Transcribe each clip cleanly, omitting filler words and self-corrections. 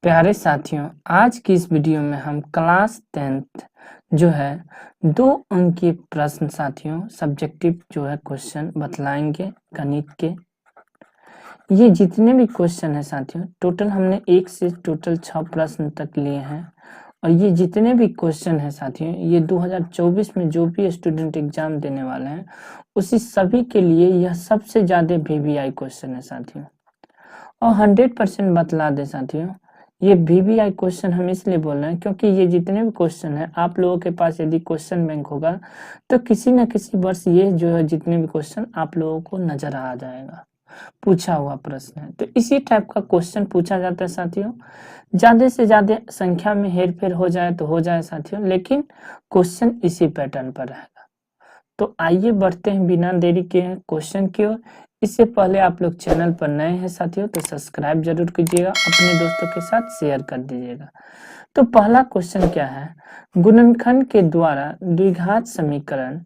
प्यारे साथियों, आज की इस वीडियो में हम क्लास 10th जो है 2 अंक के प्रश्न साथियों सब्जेक्टिव जो है क्वेश्चन बतलाएंगे गणित के। ये जितने भी क्वेश्चन है साथियों टोटल हमने 1 से टोटल 6 प्रश्न तक लिए हैं और ये जितने भी क्वेश्चन है साथियों ये 2024 में जो भी स्टूडेंट एग्जाम देने वाले हैं उसी सभी के लिए यह सबसे ज्यादा VVI क्वेश्चन है साथियों। और 100% बतला दे साथियों, ये VVI क्वेश्चन हम इसलिए बोल रहे हैं क्योंकि ये जितने भी क्वेश्चन है आप लोगों के पास यदि क्वेश्चन बैंक होगा तो किसी न किसी वर्ष ये जो है जितने भी क्वेश्चन आप लोगों को नजर आ जाएगा, पूछा हुआ प्रश्न है। तो इसी टाइप का क्वेश्चन पूछा जाता है साथियों। ज्यादा से ज्यादा संख्या में हेरफेर हो जाए तो हो जाए साथियों, लेकिन क्वेश्चन इसी पैटर्न पर रहेगा। तो आइए बढ़ते हैं बिना देरी के क्वेश्चन की ओर। इससे पहले आप लोग चैनल पर नए हैं साथियों तो सब्सक्राइब जरूर कीजिएगा, अपने दोस्तों के साथ शेयर कर दीजिएगा। तो पहला क्वेश्चन क्या है, गुणनखंड के द्वारा द्विघात समीकरण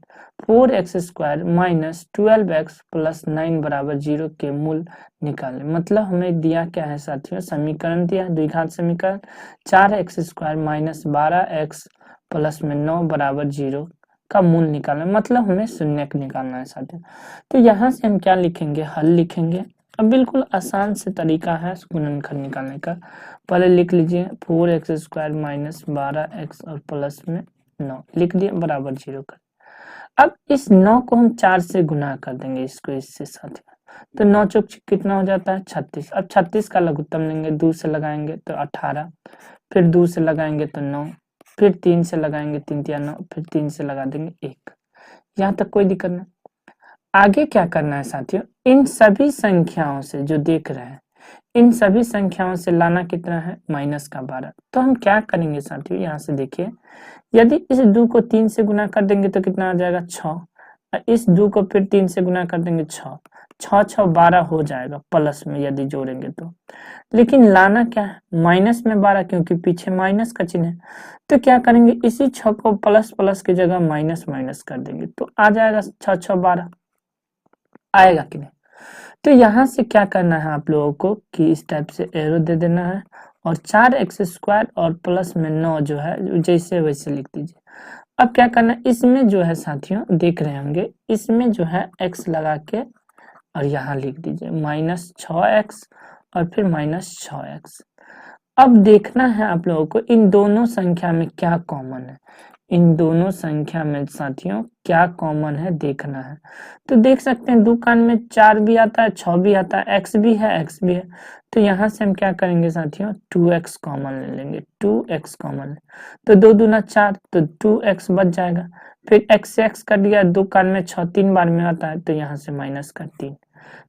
4x² माइनस 12x प्लस 9 बराबर 0 के मूल निकालें। मतलब हमें दिया क्या है साथियों, समीकरण दिया द्विघात समीकरण 4x² माइनस 12x प्लस में 9 बराबर 0 का मूल निकालना, मतलब हमें शून्यक निकालना है साथियों। तो यहाँ से हम क्या लिखेंगे, हल लिखेंगे। अब बिल्कुल आसान से तरीका है गुणनखंड निकालने का। पहले लिख लीजिए 4x² माइनस 12x और प्लस में 9 लिख दिए बराबर 0 का। अब इस 9 को हम 4 से गुना कर देंगे इसको इससे साथियों, तो 9 चौक कितना हो जाता है 36। अब 36 का लघुत्तम लेंगे, 2 से लगाएंगे तो 18, फिर 2 से लगाएंगे तो 9, फिर 3 से लगाएंगे 3 या 9, फिर 3 से लगा देंगे 1। यहाँ तक कोई दिक्कत नहीं। आगे क्या करना है साथियों, इन सभी संख्याओं से जो देख रहे हैं इन सभी संख्याओं से लाना कितना है माइनस का 12। तो हम क्या करेंगे साथियों, यहाँ से देखिए, यदि इस 2 को 3 से गुना कर देंगे तो कितना आ जाएगा 6, और इस 2 को फिर 3 से गुना कर देंगे 6, 6 6 12 हो जाएगा प्लस में यदि जोड़ेंगे तो। लेकिन लाना क्या है माइनस में 12, क्योंकि पीछे माइनस का चिन्ह है। तो क्या करेंगे, इसी 6 को प्लस प्लस की जगह माइनस माइनस कर देंगे तो आ जाएगा 6 6 12, आएगा कि नहीं। तो यहाँ से क्या करना है आप लोगों को कि इस टाइप से एरो दे देना है और 4x² और प्लस में 9 जो है जैसे वैसे लिख दीजिए। अब क्या करना है, इसमें जो है साथियों देख रहे होंगे, इसमें जो है x लगा के और यहाँ लिख दीजिए माइनस 6x और फिर माइनस 6x। अब देखना है आप लोगों को इन दोनों संख्या में क्या कॉमन है, इन दोनों संख्या में साथियों क्या कॉमन है देखना है। तो देख सकते हैं दुकान में 4 भी आता है, 6 भी आता है, x भी है, x भी है। तो यहाँ से हम क्या करेंगे साथियों 2x कॉमन ले लेंगे, 2x कॉमन। तो 2 दूना 4, तो 2x बच जाएगा। फिर x से x कर दिया, दुकान में 6 3 बार में आता है तो यहाँ से माइनस का 3।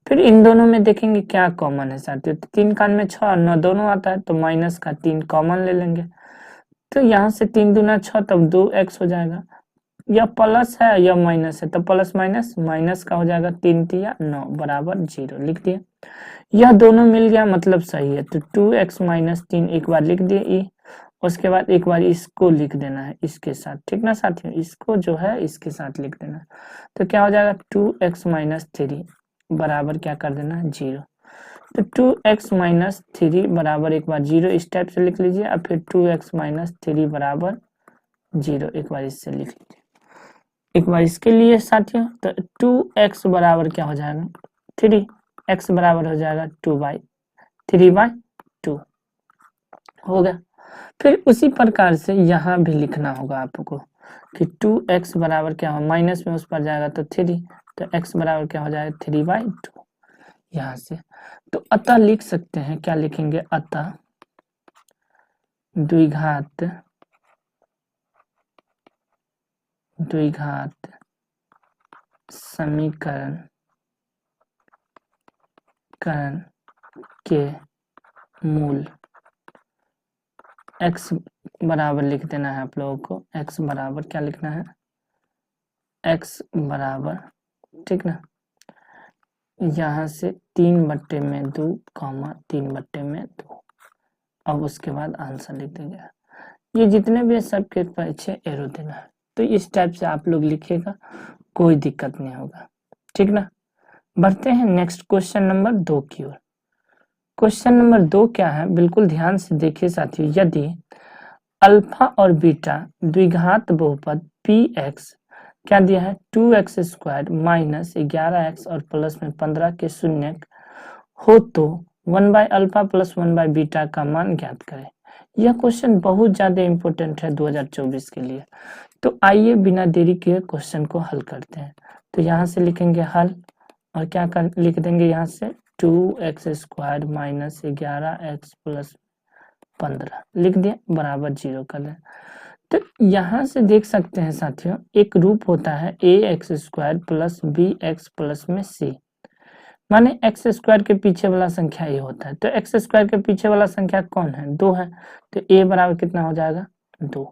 फिर इन दोनों में देखेंगे क्या कॉमन है साथियों, तो 3 कान में 6 और 9 दोनों आता है तो माइनस का 3 कॉमन ले लेंगे। तो यहाँ से 3 दूना 6 तब 2x हो जाएगा, यह प्लस है या माइनस है तो प्लस माइनस माइनस का हो जाएगा 3 3 9 बराबर 0 लिख दिए। यह दोनों मिल गया मतलब सही है, तो 2x माइनस 3 एक बार लिख दिए ई, उसके बाद एक बार इसको लिख देना है इसके साथ, ठीक ना साथियों, इसको जो है इसके साथ लिख देना है। तो क्या हो जाएगा 2x माइनस 3 बराबर क्या कर देना है 0। तो 2x माइनस 3 बराबर एक बार 0 इस टाइप से लिख लीजिए, और फिर 2x माइनस 3 बराबर 0 एक बार इससे लिख लीजिए। एक बार इसके लिए साथियों तो 2x बराबर क्या हो जाएगा 3, x बराबर हो जाएगा 3/2 हो गया। फिर उसी प्रकार से यहाँ भी लिखना होगा आपको कि 2x बराबर क्या हो, माइनस में उस पर जाएगा तो 3, तो x बराबर क्या हो जाएगा 3/2 यहाँ से। तो अतः लिख सकते हैं, क्या लिखेंगे, अतः द्विघात समीकरण के मूल x बराबर लिख देना है आप लोगों को, x बराबर क्या लिखना है, x बराबर, ठीक ना, यहाँ से 3/2 3/2। अब उसके बाद आंसर लिख देंगे। ये जितने भी सबके पीछे एरो देना है, तो इस टाइप से आप लोग लिखिएगा, कोई दिक्कत नहीं होगा, ठीक ना। बढ़ते हैं नेक्स्ट क्वेश्चन नंबर 2 की ओर। क्वेश्चन नंबर 2 क्या है, बिल्कुल ध्यान से देखिए साथियों। यदि अल्फा और बीटा द्विघात बहुपद px क्या दिया है 2x स्क्वायर माइनस 11x और प्लस में 15 के शून्य हो तो 1 by alpha plus 1 by beta का मान ज्ञात करें। यह क्वेश्चन बहुत ज्यादा इंपॉर्टेंट है 2024 के लिए। तो आइए बिना देरी के क्वेश्चन को हल करते हैं। तो यहाँ से लिखेंगे हल और क्या लिख देंगे यहाँ से 2x square minus 11x plus 15 लिख दिया बराबर 0 कर दें। तो यहाँ से देख सकते हैं साथियों एक रूप होता है ax square plus bx plus में c, माने एक्स स्क्वायर के पीछे वाला संख्या ये होता है। तो एक्स स्क्वायर के पीछे वाला संख्या कौन है 2 है, तो a बराबर कितना हो जाएगा 2।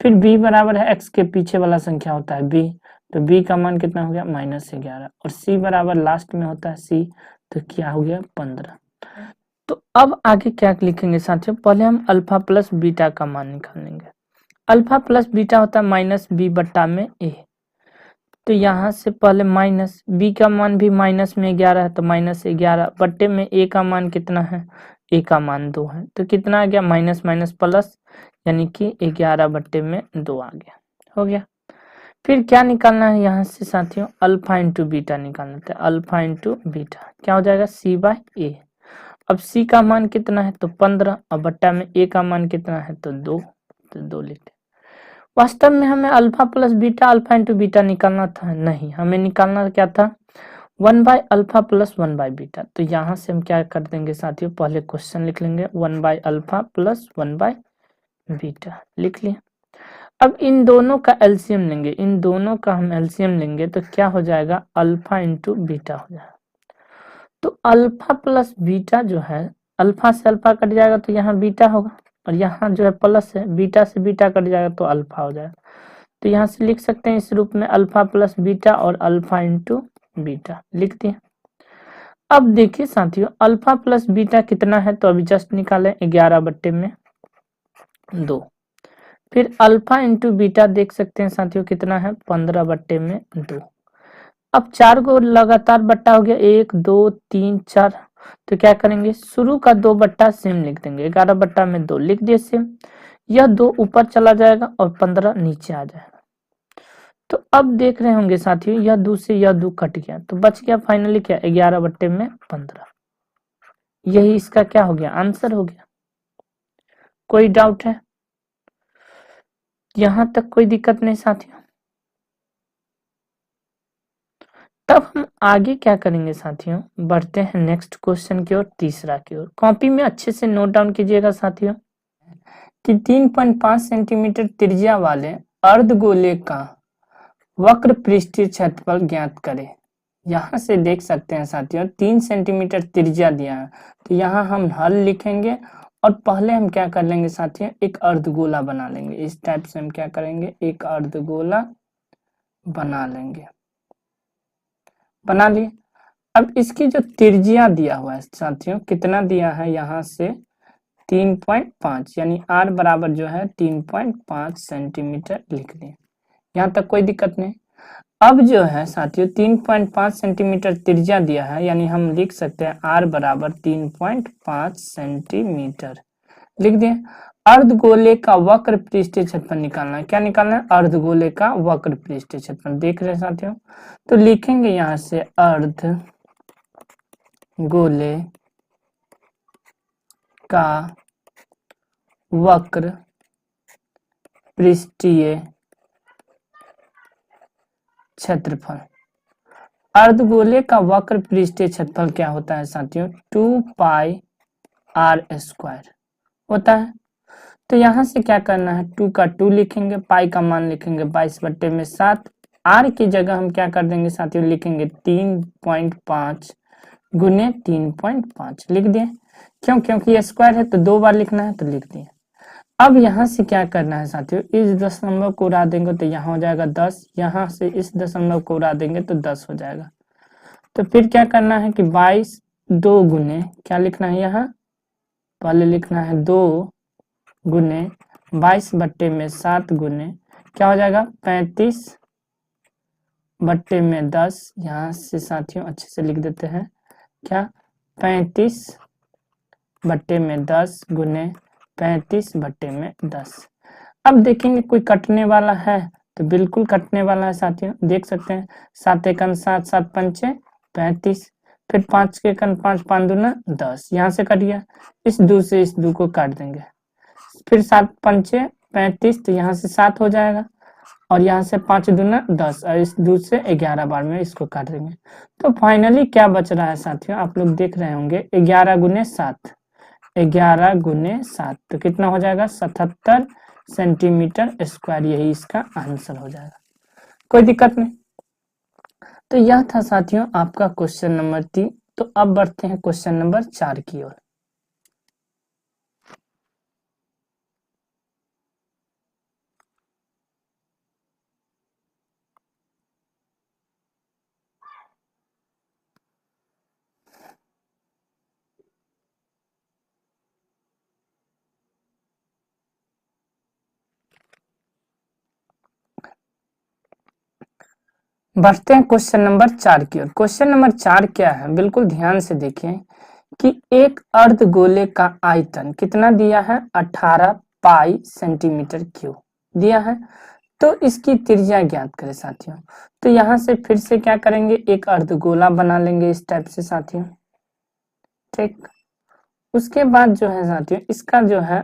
फिर b बराबर है x के पीछे वाला संख्या होता है b, तो b का मान कितना हो गया -11 और c बराबर लास्ट में होता है c, तो क्या हो गया 15। तो अब आगे क्या लिखेंगे साथियों, पहले हम अल्फा प्लस बीटा का मान निकालेंगे। अल्फा प्लस बीटा होता है माइनस बी बट्टा में ए, तो यहाँ से पहले माइनस बी का मान भी माइनस में 11 है, तो -11 बट्टे में ए का मान कितना है, ए का मान 2 है, तो कितना आ गया माइनस माइनस प्लस, यानी कि 11 बट्टे में 2 आ गया, हो गया। फिर क्या निकालना है यहाँ से साथियों, अल्फा इंटू बीटा निकालना है। अल्फा इंटू बीटा क्या हो जाएगा c बाय ए। अब c का मान कितना है तो 15 और बट्टा में a का मान कितना है तो 2, तो 2 लिखते। वास्तव में हमें alpha plus beta alpha into beta निकालना था, नहीं हमें निकालना क्या था 1 by alpha plus 1 by beta. तो यहाँ से हम क्या कर देंगे साथियों, पहले क्वेश्चन लिख लेंगे 1 by alpha plus 1 by beta लिख लिया। अब इन दोनों का एलसीएम लेंगे, इन दोनों का हम एलसीएम लेंगे तो क्या हो जाएगा अल्फा इंटू बीटा हो जाएगा। तो अल्फा प्लस बीटा जो है, अल्फा से अल्फा कट जाएगा तो यहाँ बीटा होगा, और यहाँ जो है प्लस है, बीटा से बीटा कट जाएगा तो अल्फा हो जाएगा। तो यहाँ से लिख सकते हैं इस रूप में अल्फा प्लस बीटा और अल्फा इंटू बीटा लिख दिए। अब देखिए साथियों अल्फा प्लस बीटा कितना है, तो अभी जस्ट निकाले 11 बट्टे में 2। फिर अल्फा इंटू बीटा देख सकते हैं साथियों कितना है 15 बट्टे में 2। अब 4 को लगातार बट्टा हो गया 1 2 3 4, तो क्या करेंगे शुरू का 2 बट्टा सेम लिख देंगे, 11 बट्टा में 2 लिख दिए सेम, यह 2 ऊपर चला जाएगा और 15 नीचे आ जाएगा। तो अब देख रहे होंगे साथियों यह 2 से यह 2 कट गया, तो बच गया फाइनली क्या 11 बट्टे में 15। यही इसका क्या हो गया आंसर हो गया। कोई डाउट है, यहां तक कोई दिक्कत नहीं साथियों। तब हम आगे क्या करेंगे साथियों, बढ़ते हैं नेक्स्ट क्वेश्चन की ओर, तीसरा की ओर। कॉपी में अच्छे से नोट डाउन कीजिएगा साथियों कि 3.5 सेंटीमीटर त्रिज्या वाले अर्धगोले का वक्र पृष्ठीय क्षेत्रफल ज्ञात करें। यहाँ से देख सकते हैं साथियों 3 सेंटीमीटर त्रिज्या दिया है, तो यहाँ हम हल लिखेंगे और पहले हम क्या कर लेंगे साथियों एक अर्धगोला बना लेंगे। इस टाइप से हम क्या करेंगे एक अर्धगोला बना लेंगे, बना लिए। अब इसकी जो त्रिज्या दिया हुआ है साथियों कितना दिया है, यहाँ से 3.5 यानी r बराबर जो है 3.5 सेंटीमीटर लिख दिए, यहाँ तक कोई दिक्कत नहीं। अब जो है साथियों 3.5 सेंटीमीटर त्रिज्या दिया है, यानी हम लिख सकते हैं r बराबर 3.5 सेंटीमीटर लिख दिए। अर्धगोले का वक्र पृष्ठीय क्षेत्रफल निकालना है, क्या निकालना है अर्धगोले का वक्र पृष्ठीय क्षेत्रफल, देख रहे हैं साथियों। तो लिखेंगे यहाँ से अर्धगोले का वक्र पृष्ठीय क्षेत्रफल। अर्धगोले का वक्र पृष्ठीय क्षेत्रफल क्या होता है साथियों 2 पाई r स्क्वायर होता है। तो यहाँ से क्या करना है 2 का 2 लिखेंगे, पाई का मान लिखेंगे 22 बट्टे में 7, r की जगह हम क्या कर देंगे साथियों लिखेंगे 3.5 गुने 3.5 लिख दिए। क्यों, क्योंकि ये स्क्वायर है तो 2 बार लिखना है तो लिख दिए। अब यहाँ से क्या करना है साथियों इस दशमलव को उड़ा देंगे तो यहाँ हो जाएगा 10, यहाँ से इस दशमलव को उड़ा देंगे तो 10 हो जाएगा। तो फिर क्या करना है कि 22 2 गुने क्या लिखना है, यहाँ पहले लिखना है 2 गुने 22 बट्टे में 7 गुने क्या हो जाएगा 35 बट्टे में 10, यहाँ से साथियों अच्छे से लिख देते हैं क्या 35 बट्टे में 10 गुने 35 बट्टे में 10। अब देखेंगे कोई कटने वाला है तो बिल्कुल कटने वाला है साथियों, देख सकते हैं 7 एकन 7, 7 पंचे 35, फिर 5 के एकन 5, 5 दूना 10, यहाँ से कट गया, इस 2 से इस 2 को काट देंगे, फिर 7 पंचे 35, तो यहाँ से 7 हो जाएगा और यहाँ से 5 दूना 10 और इस 2 से 11 बार में इसको काट देंगे। तो फाइनली क्या बच रहा है साथियों, आप लोग देख रहे होंगे 11 गुने 7, 11 गुने 7 तो कितना हो जाएगा 77 सेंटीमीटर स्क्वायर, यही इसका आंसर हो जाएगा। कोई दिक्कत नहीं। तो यह था साथियों आपका क्वेश्चन नंबर 3। तो अब बढ़ते हैं क्वेश्चन नंबर 4 की ओर। बढ़ते हैं क्वेश्चन नंबर 4 की ओर। क्वेश्चन नंबर 4 क्या है, बिल्कुल ध्यान से देखें कि एक अर्धगोले का आयतन कितना दिया है, 18 पाई सेंटीमीटर क्यूब दिया है। तो इसकी त्रिज्या ज्ञात करें साथियों। तो यहाँ से फिर से क्या करेंगे, एक अर्धगोला बना लेंगे इस टाइप से साथियों, ठीक। उसके बाद जो है साथियों इसका जो है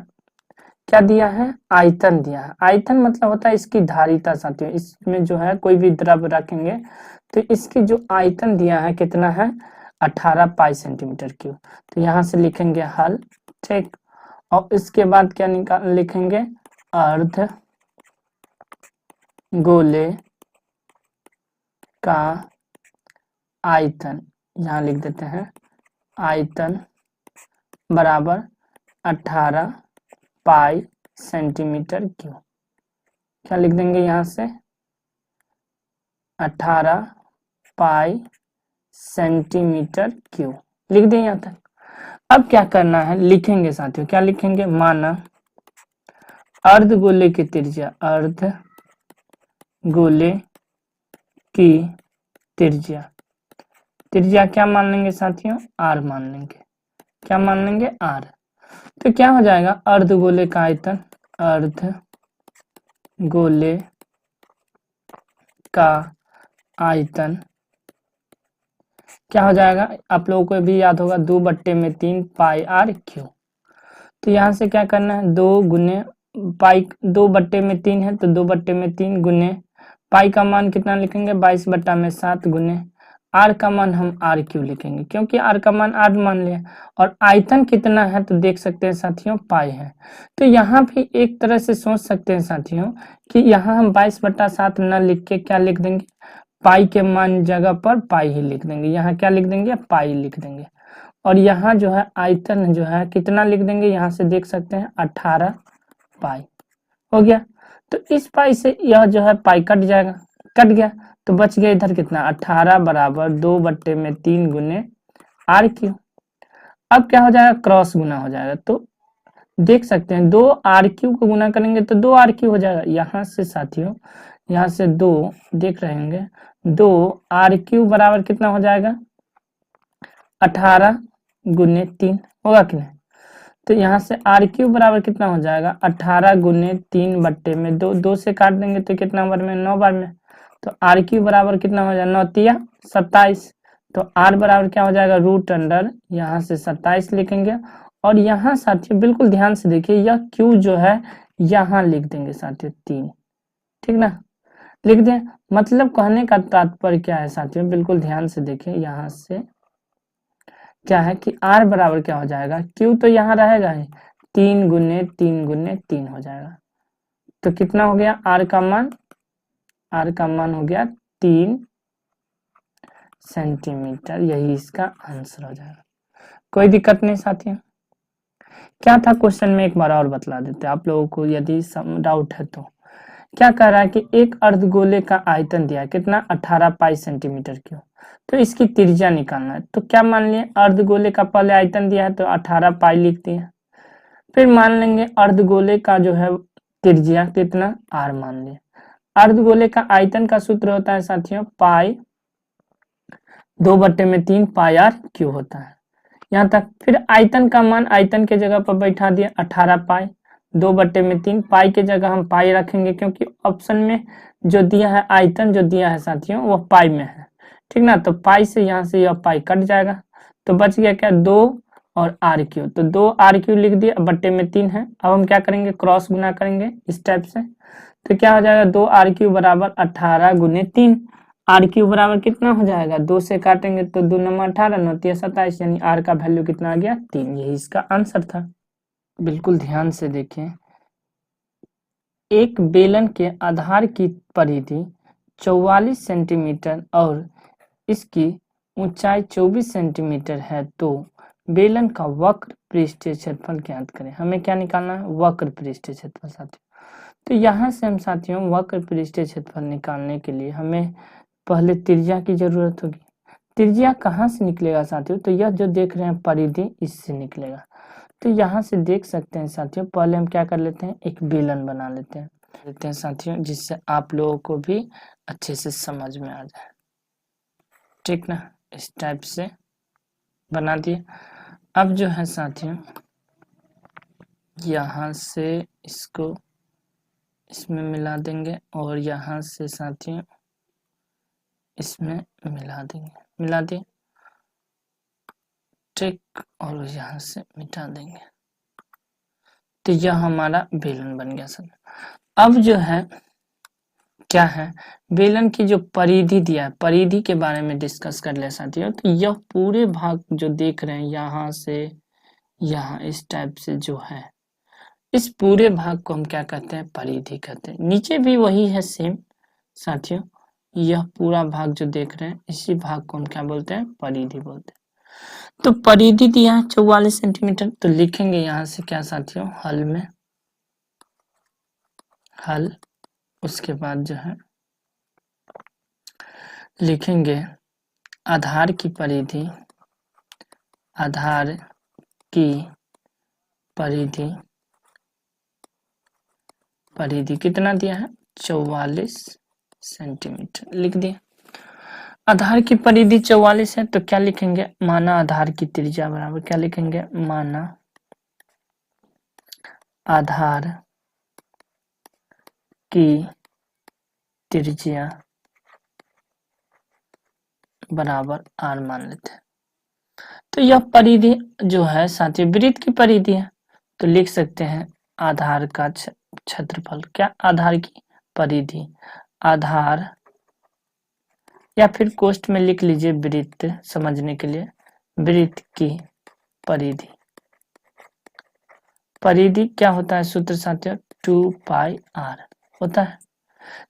क्या दिया है, आयतन दिया है। आयतन मतलब होता है इसकी धारिता साथियों, इसमें जो है कोई भी द्रव रखेंगे तो इसकी जो आयतन दिया है कितना है, 18 पाई सेंटीमीटर क्यूब। तो यहाँ से लिखेंगे हल, ठीक। और इसके बाद क्या लिखेंगे, अर्ध गोले का आयतन, यहाँ लिख देते हैं आयतन बराबर 18 पाई सेंटीमीटर क्यूब। क्या लिख देंगे यहाँ से, 18 पाई सेंटीमीटर क्यूब लिख दें यहाँ तक। अब क्या करना है, लिखेंगे साथियों, क्या लिखेंगे, माना अर्धगोले की त्रिज्या, अर्धगोले की त्रिज्या, त्रिज्या क्या मान लेंगे साथियों, आर मान लेंगे। क्या मान लेंगे, आर। तो क्या हो जाएगा, अर्धगोले का आयतन, अर्धगोले का आयतन क्या हो जाएगा, आप लोगों को भी याद होगा 2/3 पाई आर क्यूब। तो यहाँ से क्या करना है, 2 गुने पाई, 2/3 है तो 2/3 गुने पाई का मान कितना लिखेंगे, 22/7 गुने आर का मान हम आर क्यू लिखेंगे, क्योंकि आर का मान आर मान लिया। और आयतन कितना है तो देख सकते हैं साथियों पाई है। तो यहाँ भी एक तरह से सोच सकते हैं साथियों कि यहाँ हम 22/7 न लिख के क्या लिख देंगे, पाई के मान जगह पर पाई ही लिख देंगे। यहाँ क्या लिख देंगे, पाई लिख देंगे। और यहाँ जो है आयतन जो है कितना लिख देंगे, यहाँ से देख सकते हैं 18 पाई हो गया। तो इस पाई से यह जो है पाई कट जाएगा, कट गया तो बच गया इधर कितना, 18 बराबर 2/3 गुने आर क्यू। अब क्या हो जाएगा, क्रॉस गुना हो जाएगा। तो देख सकते हैं 2 आर क्यू को गुना करेंगे तो 2 आर क्यू हो जाएगा। यहाँ से साथियों, यहाँ से 2 देख रहे होंगे, 2 आर क्यू बराबर कितना हो जाएगा, 18 गुने 3 होगा कि नहीं। तो यहाँ से आर क्यू बराबर कितना हो जाएगा, 18 गुने 3 बट्टे में 2, 2 से काट देंगे तो कितना बार में, 9 बार में। तो आर क्यू बराबर कितना हो जाएगा, 9 तिया 27। तो आर बराबर क्या हो जाएगा, रूट अंडर यहाँ से 27 लिखेंगे। और यहाँ साथियों बिल्कुल ध्यान से देखिए, यह क्यू जो है यहाँ लिख देंगे साथियों 3, ठीक ना, लिख दें। मतलब कहने का तात्पर्य क्या है साथियों, बिल्कुल ध्यान से देखिए, यहाँ से क्या है कि आर बराबर क्या हो जाएगा, क्यू तो यहाँ रहेगा ही, 3 गुने 3 गुने 3 हो जाएगा। तो कितना हो गया आर का मान, आर का मान हो गया 3 सेंटीमीटर, यही इसका आंसर हो जाएगा। कोई दिक्कत नहीं साथियों। क्या था क्वेश्चन में एक बार और बतला देते आप लोगों को यदि डाउट है तो। क्या कह रहा है कि एक अर्धगोले का आयतन दिया है कितना, 18 पाई सेंटीमीटर क्यूब। तो इसकी त्रिज्या निकालना है। तो क्या मान लिए, अर्धगोले का पहले आयतन दिया है तो 18 पाई लिख दिया। फिर मान लेंगे अर्धगोले का जो है त्रिज्या कितना, आर मान लिया। अर्धगोले का आयतन का सूत्र होता है साथियों पाई 2/3 पाई आर क्यूब होता है। यहाँ तक। फिर आयतन का मान आयतन के जगह पर बैठा दिया 18 पाई, 2/3। पाई के जगह हम पाई रखेंगे क्योंकि ऑप्शन में जो दिया है आयतन जो दिया है साथियों वो पाई में है, ठीक ना। तो पाई से यहाँ से यह पाई कट जाएगा, तो बच गया क्या 2 और आर क्यू। तो 2 r³ लिख दिया, /3 है। अब हम क्या करेंगे, क्रॉस गुना करेंगे इस टाइप से। तो क्या हो जाएगा 2r³ बराबर 18 गुने 3। r³ बराबर कितना हो जाएगा, 2 से काटेंगे तो 2 नंबर 18, 9 तिया 27, यानी r का वैल्यू कितना आ गया 3। यही इसका आंसर था। बिल्कुल ध्यान से देखें, एक बेलन के आधार की परिधि 44 सेंटीमीटर और इसकी ऊंचाई 24 सेंटीमीटर है, तो बेलन का वक्र पृष्ठीय क्षेत्रफल ज्ञात करें। हमें क्या निकालना है, वक्र पृष्ठीय क्षेत्रफल साथियों। तो यहाँ से हम साथियों वक्र पृष्ठीय क्षेत्रफल निकालने के लिए हमें पहले त्रिज्या की जरूरत होगी। त्रिज्या कहाँ से निकलेगा साथियों, तो यह जो देख रहे हैं परिधि इससे निकलेगा। तो यहाँ से देख सकते हैं साथियों, पहले हम क्या कर लेते हैं, एक बेलन बना लेते हैं साथियों, जिससे आप लोगों को भी अच्छे से समझ में आ जाए, ठीक ना। इस टाइप से बना दिए। अब जो है साथियों यहाँ से इसको इसमें मिला देंगे और यहाँ से साथियों इसमें मिला देंगे, मिला दिए, ठीक। और यहाँ से मिटा देंगे, तो यह हमारा बेलन बन गया सर। अब जो है क्या है, बेलन की जो परिधि दिया है, परिधि के बारे में डिस्कस कर ले साथियों। तो यह पूरे भाग जो देख रहे हैं यहाँ से यहाँ इस टाइप से जो है, इस पूरे भाग को हम क्या कहते हैं, परिधि कहते हैं। नीचे भी वही है सेम साथियों, यह पूरा भाग जो देख रहे हैं इसी भाग को हम क्या बोलते हैं, परिधि बोलते हैं। तो परिधि दिया है 44 सेंटीमीटर, तो लिखेंगे यहाँ से क्या साथियों, हल में, हल। उसके बाद जो है लिखेंगे आधार की परिधि, आधार की परिधि, परिधि कितना दिया है 44 सेंटीमीटर, लिख दिया। आधार की परिधि 44 है, तो क्या लिखेंगे, माना आधार की त्रिज्या बराबर क्या लिखेंगे, माना आधार की त्रिज्या बराबर r मान लेते हैं। तो यह परिधि जो है साथियों वृत्त की परिधि है, तो लिख सकते हैं आधार का क्षेत्रफल, क्या, आधार की परिधि, आधार, या फिर कोष्ठ में लिख लीजिए वृत्त समझने के लिए, वृत्त की परिधि। परिधि क्या होता है सूत्र साथियों, 2πr होता है,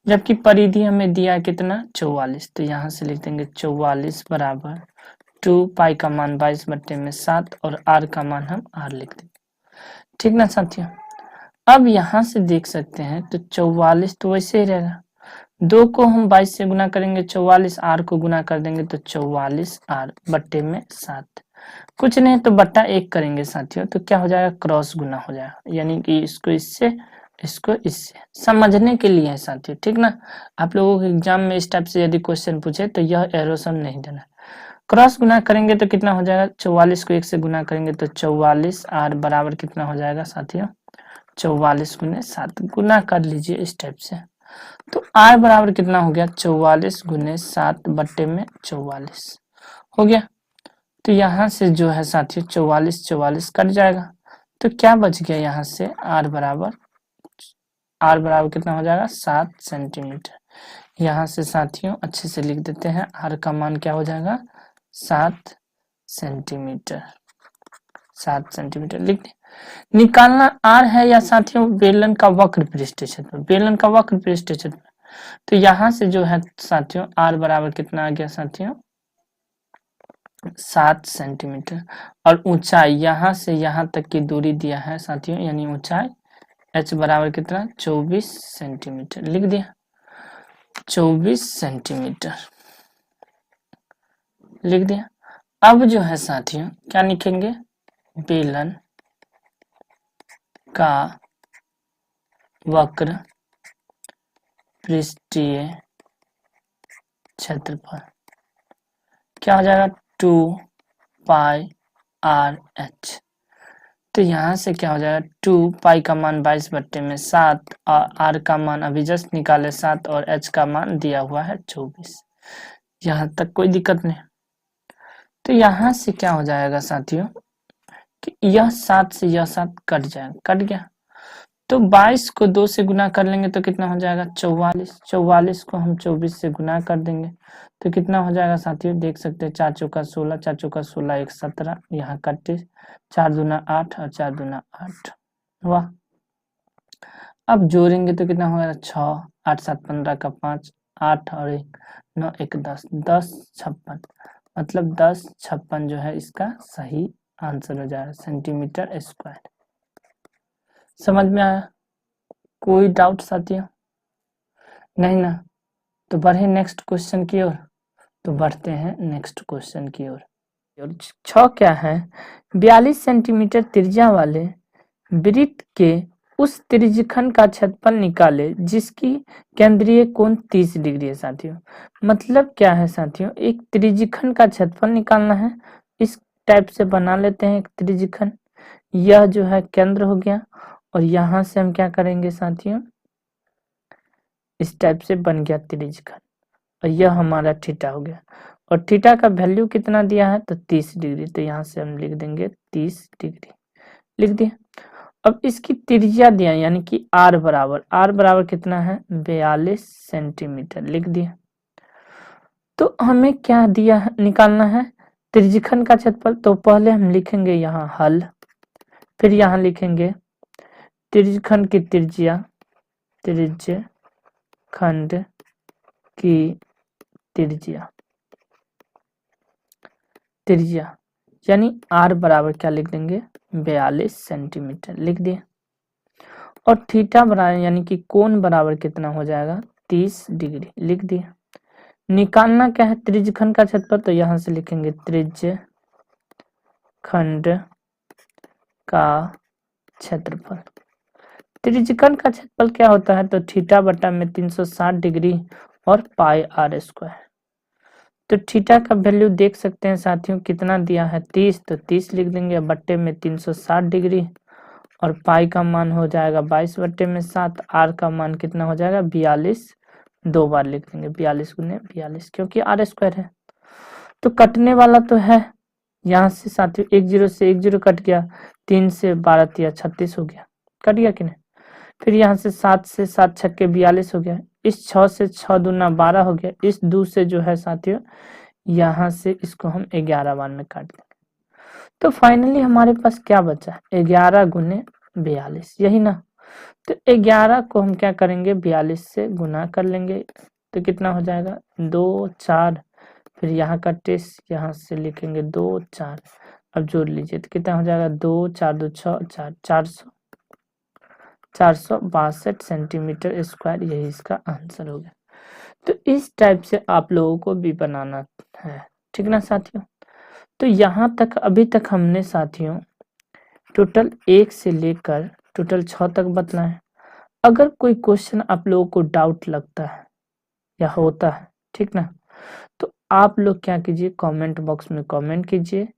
जबकि परिधि हमें दिया है कितना 44, तो यहाँ से लिख देंगे 44 बराबर 2π का मान 22/7 और r का मान हम r लिख देंगे, ठीक ना साथियों। अब यहाँ से देख सकते हैं तो 44 तो वैसे ही रहेगा, 2 को हम 22 से गुना करेंगे, 44 r को गुना कर देंगे तो 44r/7, कुछ नहीं तो बट्टा 1 करेंगे साथियों, तो क्या हो जाएगा, क्रॉस गुना हो जाएगा, यानी कि इसको इससे इसको इससे, समझने के लिए है साथियों, ठीक ना। आप लोगों के एग्जाम में इस टाइप से यदि क्वेश्चन पूछे तो यह एरो सम नहीं देना। क्रॉस गुना करेंगे तो कितना हो जाएगा, 44 को 1 से गुना करेंगे तो 44r बराबर कितना हो जाएगा साथियों, 44 गुने 7, गुना कर लीजिए इस टाइप से। तो r बराबर कितना हो गया, 44 गुने 7/44 हो गया। तो यहाँ से जो है साथियों 44 कट जाएगा, तो क्या बच गया, यहाँ से r बराबर कितना हो जाएगा 7 सेंटीमीटर। यहाँ से साथियों अच्छे से लिख देते हैं, r का मान क्या हो जाएगा 7 सेंटीमीटर, 7 सेंटीमीटर लिख दें। निकालना r है या साथियों बेलन का वक्र पृष्ठीय क्षेत्रफल, बेलन का वक्र पृष्ठीय क्षेत्रफल। तो यहाँ से जो है साथियों r बराबर कितना आ गया साथियों 7 सेंटीमीटर, और ऊंचाई यहाँ से यहाँ तक की दूरी दिया है साथियों, यानी ऊंचाई h बराबर कितना 24 सेंटीमीटर, लिख दिया 24 सेंटीमीटर लिख दिया। अब जो है साथियों क्या लिखेंगे, बेलन का वक्र पृष्ठीय क्षेत्रफल क्या हो जाएगा 2πr आर एच। तो यहाँ से क्या हो जाएगा 2 पाई का मान 22/7 और आर का मान अभी जस्ट निकाले 7 और एच का मान दिया हुआ है 24। यहाँ तक कोई दिक्कत नहीं। तो यहाँ से क्या हो जाएगा साथियों कि यह 7 से यह 7 कट जाएगा, कट गया। तो 22 को 2 से गुना कर लेंगे तो कितना हो जाएगा 44। 44 को हम 24 से गुना कर देंगे तो कितना हो जाएगा साथियों, देख सकते हैं 4 चौका 16, 4 चौका 16, 1 17, यहाँ कटे 4 दूना 8 और 4 दूना 8। वाह, अब जोड़ेंगे तो कितना होगा 6, 8 7 15 का 5, 8 और 1 9 1 10, 10 56, मतलब 10 56 जो है इसका सही आंसर हो जाएगा सेंटीमीटर स्क्वायर। समझ में आया? कोई डाउट साथियों? नहीं ना? तो बढ़े नेक्स्ट क्वेश्चन की ओर। तो बढ़ते हैं नेक्स्ट क्वेश्चन की ओर। 6 क्या है, 42 सेंटीमीटर त्रिज्या वाले वृत्त के उस त्रिज्यखंड का क्षेत्रफल निकाले जिसकी केंद्रीय कोण 30 डिग्री है साथियों। मतलब क्या है साथियों, एक त्रिज्यखंड का क्षेत्रफल निकालना है। इस टाइप से बना लेते हैं एक त्रिज्यखंड, यह जो है केंद्र हो गया और यहाँ से हम क्या करेंगे साथियों, इस टाइप से बन गया त्रिज्यखंड और यह हमारा थीटा हो गया। और थीटा का वैल्यू कितना दिया है तो 30 डिग्री, तो यहाँ से हम लिख देंगे 30 डिग्री, लिख दिया। अब इसकी त्रिज्या दिया यानी कि r बराबर कितना है 42 सेंटीमीटर, लिख दिया। तो हमें क्या दिया है, निकालना है त्रिज्यखंड का क्षेत्रफल। तो पहले हम लिखेंगे यहाँ हल, फिर यहाँ लिखेंगे त्रिज्यखंड की त्रिज्या, त्रिज्यखंड की त्रिज्या यानी r बराबर क्या लिख देंगे 42 सेंटीमीटर, लिख दिए। और थीटा बराबर यानी कि कोण बराबर कितना हो जाएगा 30 डिग्री, लिख दिए। निकालना क्या है त्रिज्यखंड का क्षेत्रफल, तो यहाँ से लिखेंगे त्रिज्यखंड का क्षेत्रफल। त्रिज्यखंड का क्षेत्रफल क्या होता है तो थीटा बटा में 360 डिग्री और पाई r स्क्वायर। तो थीटा का वैल्यू देख सकते हैं साथियों कितना दिया है 30, तो 30 लिख देंगे बट्टे में 360 डिग्री और पाई का मान हो जाएगा 22 बट्टे में 7, आर का मान कितना हो जाएगा 42, 2 बार लिख देंगे 42 गुने 42 क्योंकि आर स्क्वायर है। तो कटने वाला तो है, यहाँ से साथियों 1 0 से 1 0 कट गया, 3 से 12 3 36 हो गया, कट गया कि नहीं। फिर यहाँ से 7 से 7 छक्के 42 हो गया, इस 6 से 6 दूना 12 हो गया, इस 2 से जो है साथियों यहाँ से इसको हम 11 बार में काट देंगे। तो फाइनली हमारे पास क्या बचा 11 गुने 42, यही ना। तो 11 को हम क्या करेंगे 42 से गुना कर लेंगे तो कितना हो जाएगा 2 4, फिर यहाँ का टेस्ट यहाँ से लिखेंगे 2 4, अब जोड़ लीजिए तो कितना हो जाएगा 2 4 2 6 4 462 सेंटीमीटर स्क्वायर, यही इसका आंसर हो गया। तो इस टाइप से आप लोगों को भी बनाना है, ठीक ना साथियों। तो यहाँ तक अभी तक हमने साथियों टोटल 1 से लेकर टोटल 6 तक बतलाए। अगर कोई क्वेश्चन आप लोगों को डाउट लगता है या होता है, ठीक ना, तो आप लोग क्या कीजिए कमेंट बॉक्स में कमेंट कीजिए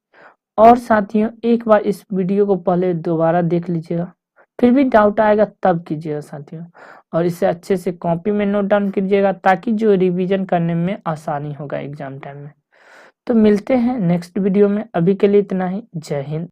और साथियों एक बार इस वीडियो को पहले दोबारा देख लीजिएगा, फिर भी डाउट आएगा तब कीजिएगा साथियों, और इसे अच्छे से कॉपी में नोट डाउन कीजिएगा ताकि जो रिवीजन करने में आसानी होगा एग्जाम टाइम में। तो मिलते हैं नेक्स्ट वीडियो में, अभी के लिए इतना ही, जय हिंद।